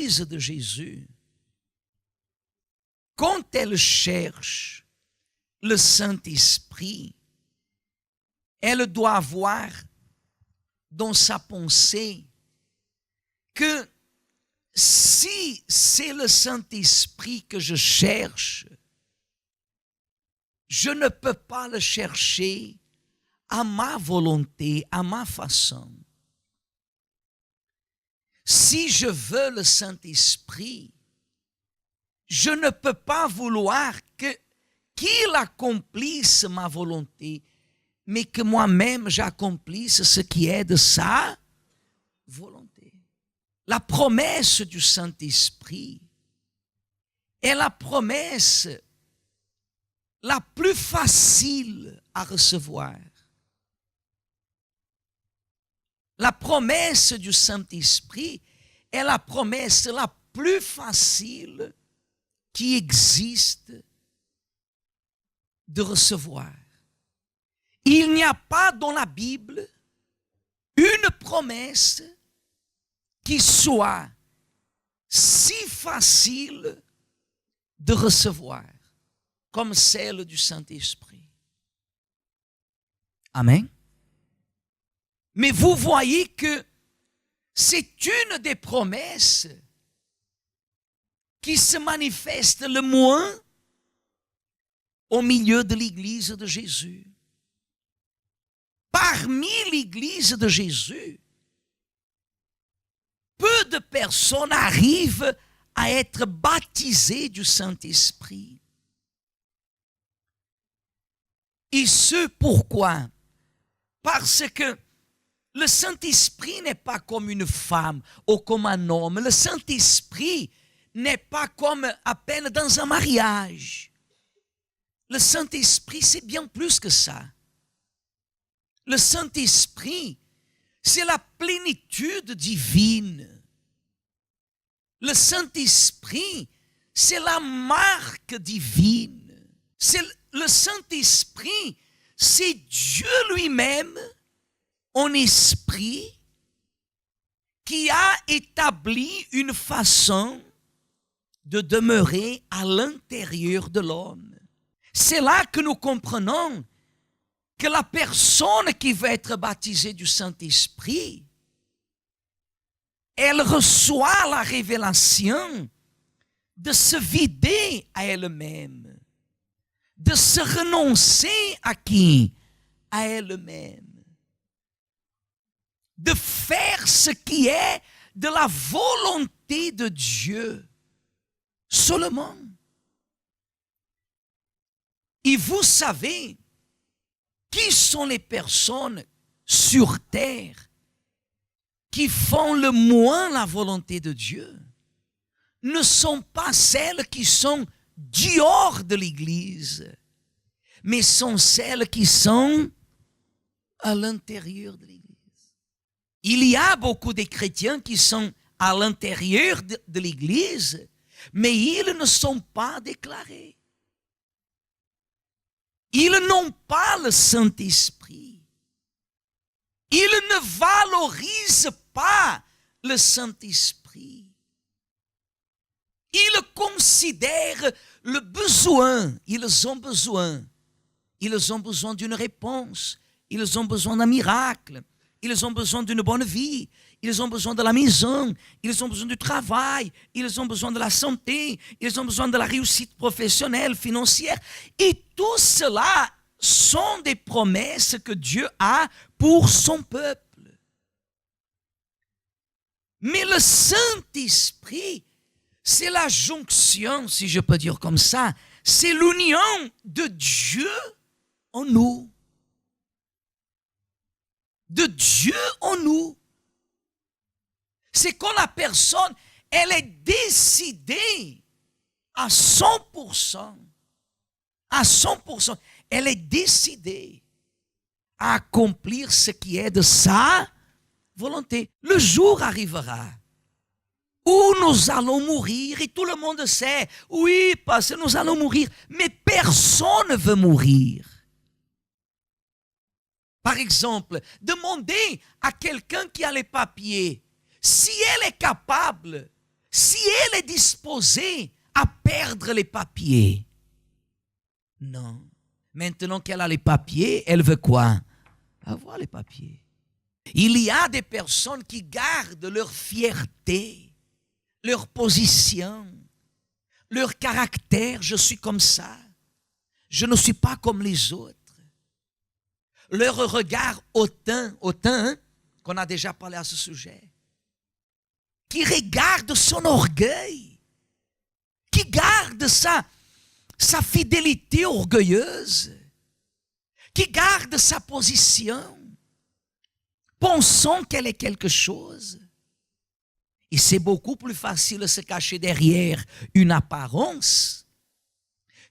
l'Église de Jésus, quand elle cherche le Saint-Esprit, elle doit avoir dans sa pensée que si c'est le Saint-Esprit que je cherche, je ne peux pas le chercher à ma volonté, à ma façon. Si je veux le Saint-Esprit, je ne peux pas vouloir qu'il accomplisse ma volonté, mais que moi-même j'accomplisse ce qui est de sa volonté. La promesse du Saint-Esprit est la promesse la plus facile à recevoir. La promesse du Saint-Esprit est la promesse la plus facile qui existe de recevoir. Il n'y a pas dans la Bible une promesse qui soit si facile de recevoir comme celle du Saint-Esprit. Amen. Mais vous voyez que c'est une des promesses qui se manifeste le moins au milieu de l'Église de Jésus. Parmi l'Église de Jésus, peu de personnes arrivent à être baptisées du Saint-Esprit. Et ce pourquoi? Parce que le Saint-Esprit n'est pas comme une femme ou comme un homme. Le Saint-Esprit n'est pas comme à peine dans un mariage. Le Saint-Esprit, c'est bien plus que ça. Le Saint-Esprit, c'est la plénitude divine. Le Saint-Esprit, c'est la marque divine. Le Saint-Esprit, c'est Dieu lui-même en esprit qui a établi une façon de demeurer à l'intérieur de l'homme. C'est là que nous comprenons que la personne qui va être baptisée du Saint-Esprit, elle reçoit la révélation de se vider à elle-même, de se renoncer à qui? À elle-même. De faire ce qui est de la volonté de Dieu seulement. Et vous savez, qui sont les personnes sur terre qui font le moins la volonté de Dieu? Ne sont pas celles qui sont dehors de l'Église, mais sont celles qui sont à l'intérieur de l'Église. Il y a beaucoup de chrétiens qui sont à l'intérieur de l'Église, mais ils ne sont pas déclarés. Ils n'ont pas le Saint-Esprit. Ils ne valorisent pas le Saint-Esprit. Ils considèrent le besoin. Ils ont besoin. Ils ont besoin d'une réponse. Ils ont besoin d'un miracle. Ils ont besoin d'une bonne vie. Ils ont besoin de la maison. Ils ont besoin du travail. Ils ont besoin de la santé. Ils ont besoin de la réussite professionnelle, financière. Et tout cela sont des promesses que Dieu a pour son peuple. Mais le Saint-Esprit, c'est la jonction, si je peux dire comme ça. C'est l'union de Dieu en nous. De Dieu en nous. C'est quand la personne, elle est décidée à 100%, elle est décidée à accomplir ce qui est de sa volonté. Le jour arrivera où nous allons mourir et tout le monde sait, oui, parce que nous allons mourir, mais personne ne veut mourir. Par exemple, demandez à quelqu'un qui a les papiers, si elle est capable, si elle est disposée à perdre les papiers. Non. Maintenant qu'elle a les papiers, elle veut quoi? Avoir les papiers. Il y a des personnes qui gardent leur fierté, leur position, leur caractère. Je suis comme ça. Je ne suis pas comme les autres. Leur regard hautain, hein, qu'on a déjà parlé à ce sujet, qui regarde son orgueil, qui garde sa fidélité orgueilleuse, qui garde sa position, pensant qu'elle est quelque chose. Et c'est beaucoup plus facile de se cacher derrière une apparence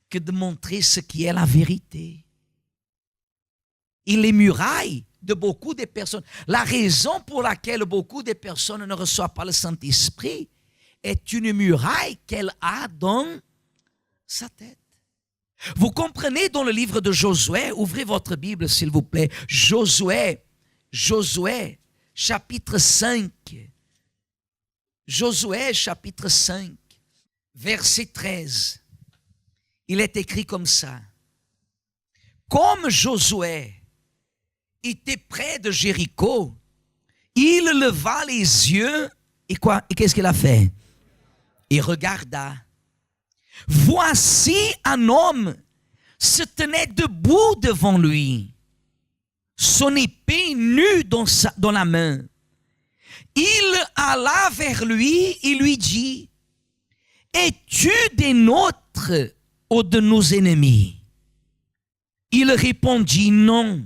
que de montrer ce qui est la vérité. Et les murailles de beaucoup de personnes, la raison pour laquelle beaucoup de personnes ne reçoivent pas le Saint-Esprit est une muraille qu'elle a dans sa tête. Vous comprenez dans le livre de Josué, ouvrez votre Bible s'il vous plaît, Josué, chapitre 5. Josué, chapitre 5, verset 13. Il est écrit comme ça. Comme Josué était près de Jéricho, il leva les yeux et quoi? Et qu'est-ce qu'il a fait? Il regarda. Voici un homme se tenait debout devant lui, son épée nue dans la main. Il alla vers lui et lui dit, es-tu des nôtres ou de nos ennemis? Il répondit, non,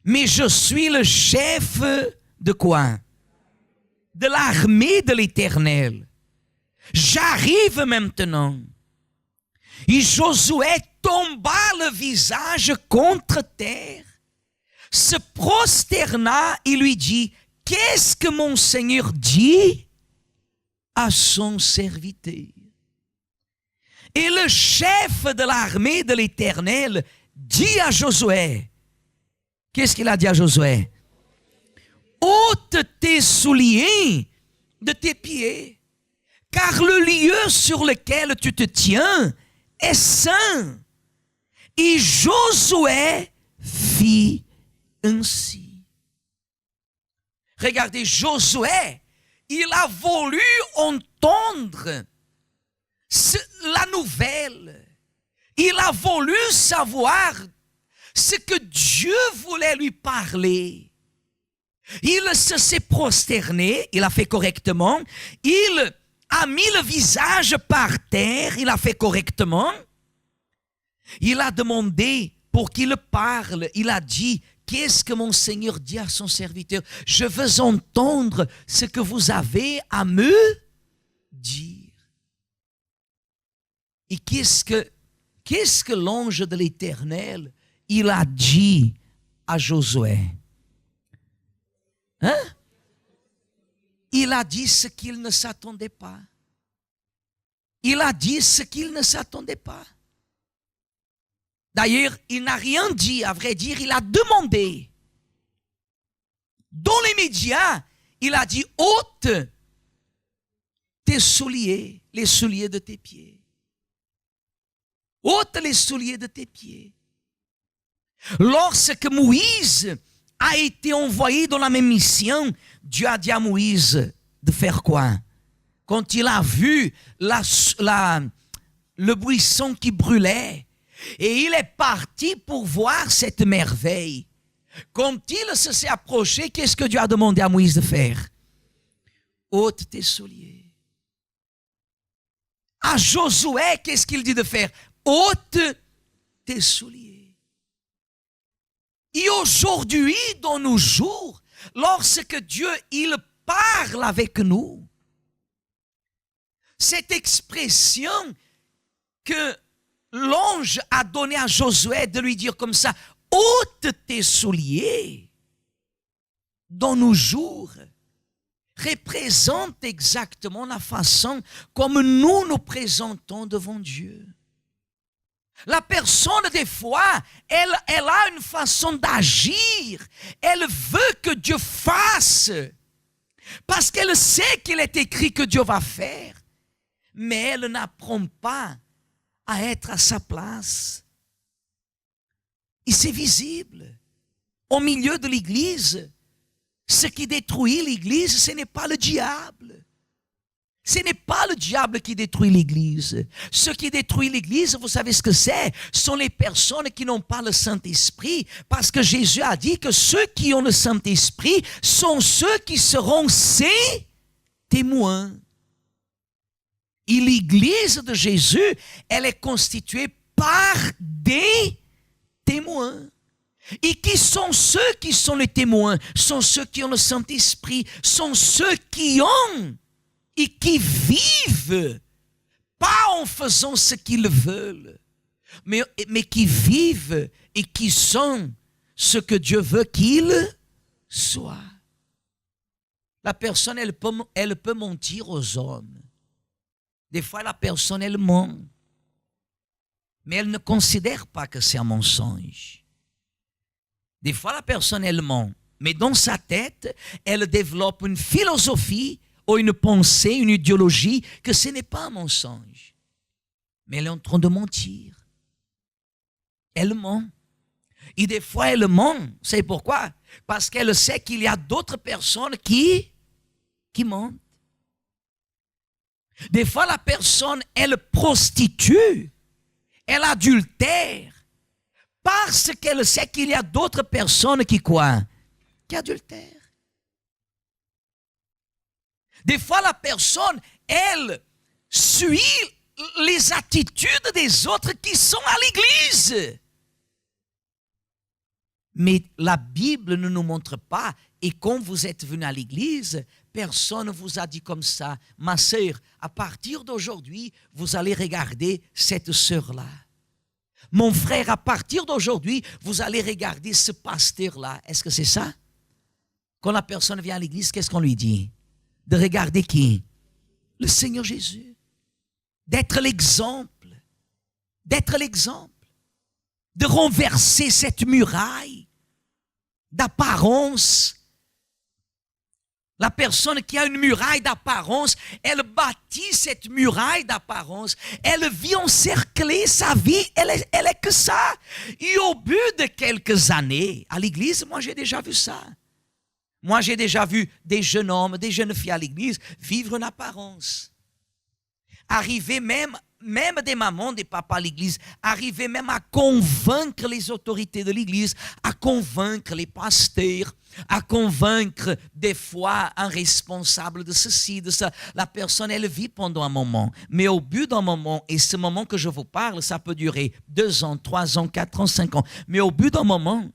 mais je suis le chef de quoi? De l'armée de l'Éternel. J'arrive maintenant. Et Josué tomba le visage contre terre, se prosterna et lui dit, qu'est-ce que mon Seigneur dit à son serviteur? Et le chef de l'armée de l'Éternel dit à Josué, qu'est-ce qu'il a dit à Josué? Ôte tes souliers de tes pieds, car le lieu sur lequel tu te tiens est saint. Et Josué fit ainsi. Regardez, Josué, il a voulu entendre la nouvelle. Il a voulu savoir ce que Dieu voulait lui parler. Il s'est prosterné, il a fait correctement. Il a mis le visage par terre, il a fait correctement. Il a demandé pour qu'il parle. Il a dit, qu'est-ce que mon Seigneur dit à son serviteur? Je veux entendre ce que vous avez à me dire. Et qu'est-ce que l'ange de l'Éternel, il a dit à Josué? Hein? Il a dit ce qu'il ne s'attendait pas. Il a dit ce qu'il ne s'attendait pas. D'ailleurs, il n'a rien dit, à vrai dire, il a demandé. Dans les médias, il a dit, ôte tes souliers, les souliers de tes pieds. Ôte les souliers de tes pieds. Lorsque Moïse a été envoyé dans la même mission, Dieu a dit à Moïse de faire quoi? Quand il a vu le buisson qui brûlait, et il est parti pour voir cette merveille. Quand il s'est approché, qu'est-ce que Dieu a demandé à Moïse de faire? Ôte tes souliers. À Josué, qu'est-ce qu'il dit de faire? Ôte tes souliers. Et aujourd'hui, dans nos jours, lorsque Dieu, il parle avec nous, cette expression que l'ange a donné à Josué de lui dire comme ça, ôte tes souliers, dans nos jours, représente exactement la façon comme nous nous présentons devant Dieu. La personne, des fois, elle a une façon d'agir. Elle veut que Dieu fasse Parce qu'elle sait qu'il est écrit que Dieu va faire, mais elle n'apprend pas à être à sa place. Et c'est visible. Au milieu de l'Église, ce qui détruit l'Église, ce n'est pas le diable. Ce n'est pas le diable qui détruit l'Église. Ce qui détruit l'Église, vous savez ce que c'est? Ce sont les personnes qui n'ont pas le Saint-Esprit. Parce que Jésus a dit que ceux qui ont le Saint-Esprit sont ceux qui seront ses témoins. Et l'Église de Jésus, elle est constituée par des témoins. Et qui sont ceux qui sont les témoins? Sont ceux qui ont le Saint-Esprit, sont ceux qui ont et qui vivent, pas en faisant ce qu'ils veulent, mais qui vivent et qui sont ce que Dieu veut qu'ils soient. La personne, elle peut mentir aux hommes. Des fois, la personne, elle ment, mais elle ne considère pas que c'est un mensonge. Des fois, la personne, elle ment, mais dans sa tête, elle développe une philosophie ou une pensée, une idéologie, que ce n'est pas un mensonge. Mais elle est en train de mentir. Elle ment. Et des fois, elle ment. Vous savez pourquoi? Parce qu'elle sait qu'il y a d'autres personnes qui mentent. Des fois, la personne, elle prostitue, elle adultère, parce qu'elle sait qu'il y a d'autres personnes qui quoi? Qui adultèrent. Des fois, la personne, elle suit les attitudes des autres qui sont à l'église. Mais la Bible ne nous montre pas, et quand vous êtes venu à l'église, personne ne vous a dit comme ça, ma sœur, à partir d'aujourd'hui, vous allez regarder cette sœur-là. Mon frère, à partir d'aujourd'hui, vous allez regarder ce pasteur-là. Est-ce que c'est ça? Quand la personne vient à l'église, qu'est-ce qu'on lui dit? De regarder qui? Le Seigneur Jésus. D'être l'exemple. D'être l'exemple. De renverser cette muraille d'apparence. La personne qui a une muraille d'apparence, elle bâtit cette muraille d'apparence. Elle vit encerclée, sa vie, elle est que ça. Et au bout de quelques années, à l'église, moi j'ai déjà vu ça. Moi j'ai déjà vu des jeunes hommes, des jeunes filles à l'église vivre une apparence. Arriver même des mamans, des papas à l'église, arriver même à convaincre les autorités de l'église, à convaincre les pasteurs, à convaincre des fois un responsable de ceci, de ça. La personne, elle vit pendant un moment, mais au bout d'un moment, et ce moment que je vous parle, ça peut durer 2 ans, 3 ans, 4 ans, 5 ans, mais au bout d'un moment,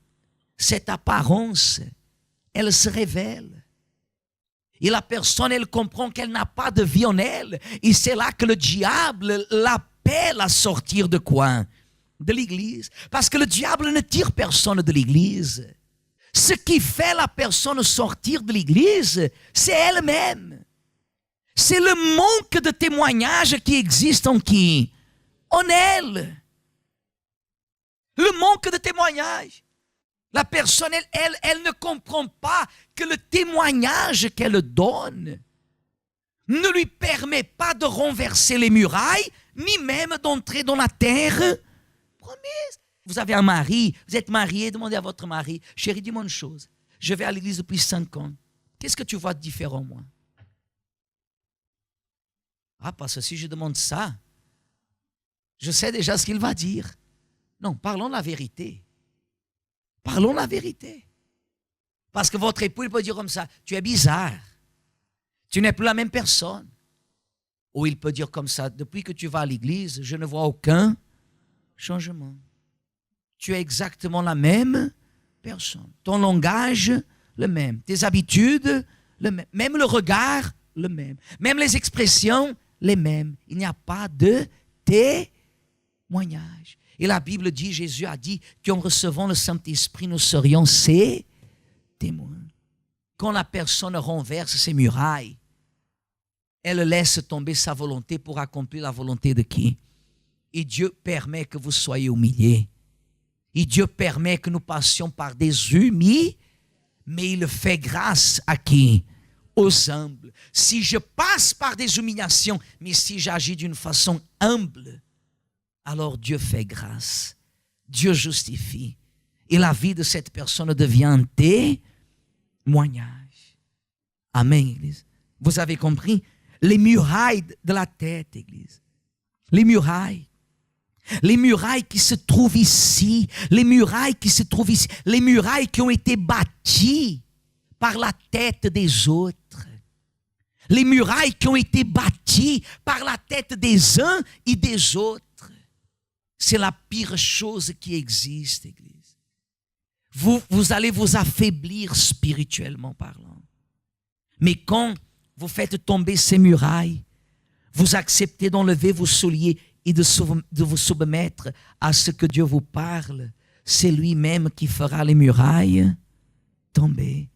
cette apparence, elle se révèle. Et la personne, elle comprend qu'elle n'a pas de vie en elle. Et c'est là que le diable l'appelle à sortir de quoi? De l'église. Parce que le diable ne tire personne de l'église. Ce qui fait la personne sortir de l'église, c'est elle-même. C'est le manque de témoignage qui existe en qui? En elle. Le manque de témoignage. La personne, elle ne comprend pas que le témoignage qu'elle donne ne lui permet pas de renverser les murailles, ni même d'entrer dans la terre promise. Vous avez un mari, vous êtes marié, demandez à votre mari, chérie, dis-moi une chose, je vais à l'église depuis 5 ans, qu'est-ce que tu vois de différent, moi? Ah, parce que si je demande ça, je sais déjà ce qu'il va dire. Non, parlons la vérité. Parlons la vérité. Parce que votre époux, il peut dire comme ça, tu es bizarre. Tu n'es plus la même personne. Ou il peut dire comme ça, depuis que tu vas à l'église, je ne vois aucun changement. Tu es exactement la même personne. Ton langage, le même. Tes habitudes, le même. Même le regard, le même. Même les expressions, les mêmes. Il n'y a pas de témoignage. Et la Bible dit, Jésus a dit qu'en recevant le Saint-Esprit, nous serions ses témoins. Quand la personne renverse ses murailles, elle laisse tomber sa volonté pour accomplir la volonté de qui? Et Dieu permet que vous soyez humiliés. Et Dieu permet que nous passions par des humiliations, mais il fait grâce à qui? aux humbles. Si je passe par des humiliations, mais si j'agis d'une façon humble, alors Dieu fait grâce. Dieu justifie. Et la vie de cette personne devient un témoignage. Amen, Église. Vous avez compris? Les murailles de la tête, Église. Les murailles. Les murailles qui se trouvent ici. Les murailles qui se trouvent ici. Les murailles qui ont été bâties par la tête des autres. Les murailles qui ont été bâties par la tête des uns et des autres. C'est la pire chose qui existe, Église. Vous allez vous affaiblir spirituellement parlant. Mais quand vous faites tomber ces murailles, vous acceptez d'enlever vos souliers et de vous soumettre à ce que Dieu vous parle, c'est lui-même qui fera les murailles tomber.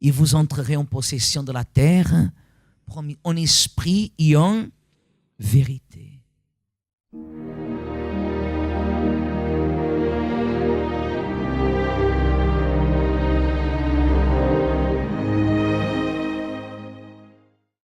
Et vous entrerez en possession de la terre, promis en esprit et en vérité.